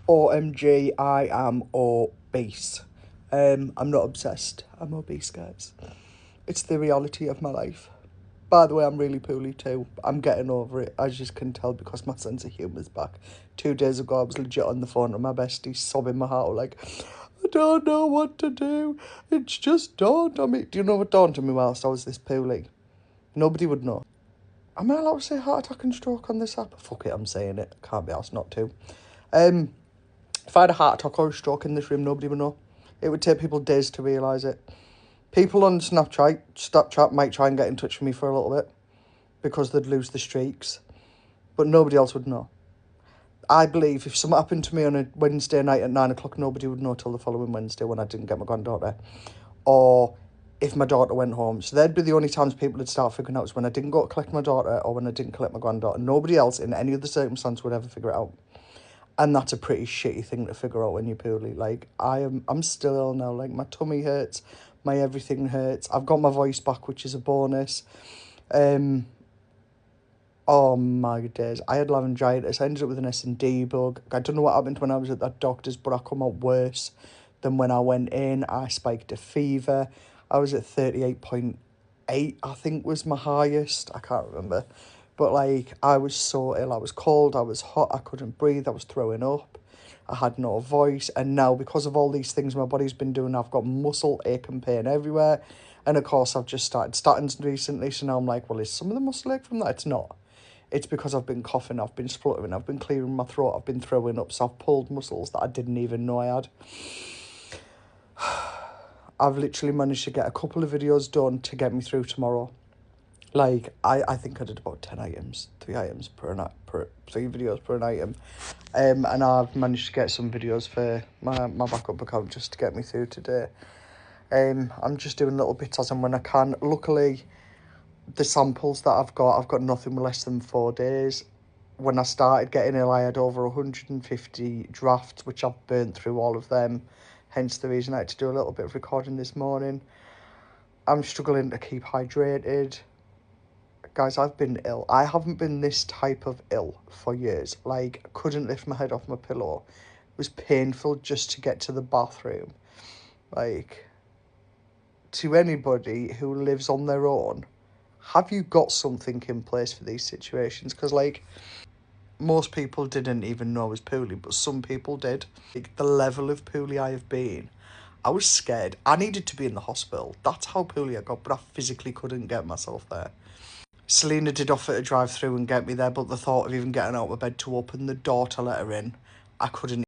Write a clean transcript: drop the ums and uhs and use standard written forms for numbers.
OMG, I am obese. I'm not obsessed. I'm obese, guys. It's the reality of my life. By the way, I'm really poorly too. I'm getting over it, as you can tell, because my sense of humour's back. 2 days ago, I was legit on the phone to my bestie, sobbing my heart out, like, I don't know what to do. It's just dawned on me. Do you know what dawned on me whilst I was this poorly? Nobody would know. Am I allowed to say heart attack and stroke on this app? Fuck it, I'm saying it. Can't be asked not to. If I had a heart attack or a stroke in this room, nobody would know. It would take people days to realise it. People on Snapchat might try and get in touch with me for a little bit because they'd lose the streaks, but nobody else would know. I believe if something happened to me on a Wednesday night at 9 o'clock, nobody would know till the following Wednesday when I didn't get my granddaughter. Or if my daughter went home. So they'd be the only times people would start figuring out was when I didn't go to collect my daughter or when I didn't collect my granddaughter. Nobody else in any other circumstance would ever figure it out. And that's a pretty shitty thing to figure out when you're poorly. Like, I'm still ill now. Like, my tummy hurts, my everything hurts. I've got my voice back, which is a bonus. Oh my days. I had laryngitis. I ended up with an S&D bug. I don't know what happened when I was at that doctor's, but I come out worse than when I went in. I spiked a fever. I was at 38.8, I think was my highest. I can't remember. But, like, I was so ill. I was cold, I was hot, I couldn't breathe, I was throwing up. I had no voice. And now, because of all these things my body's been doing, I've got muscle ache and pain everywhere. And, of course, I've just started statins recently. So now I'm like, well, is some of the muscle ache from that? It's not. It's because I've been coughing, I've been spluttering, I've been clearing my throat, I've been throwing up. So I've pulled muscles that I didn't even know I had. I've literally managed to get a couple of videos done to get me through tomorrow. Like, I think I did about 10 items, 3 items per night, 3 videos per item. And I've managed to get some videos for my backup account just to get me through today. I'm just doing little bits as and when I can. Luckily, the samples that I've got nothing less than 4 days. When I started getting ill, I had over 150 drafts, which I've burnt through all of them. Hence the reason I had to do a little bit of recording this morning. I'm struggling to keep hydrated. Guys, I've been ill. I haven't been this type of ill for years. Like, couldn't lift my head off my pillow. It was painful just to get to the bathroom. Like, to anybody who lives on their own, have you got something in place for these situations? Because, like, most people didn't even know I was poorly, but some people did. Like, the level of poorly I have been, I was scared. I needed to be in the hospital. That's how poorly I got, but I physically couldn't get myself there. Selena did offer to drive through and get me there, but the thought of even getting out of bed to open the door to let her in, I couldn't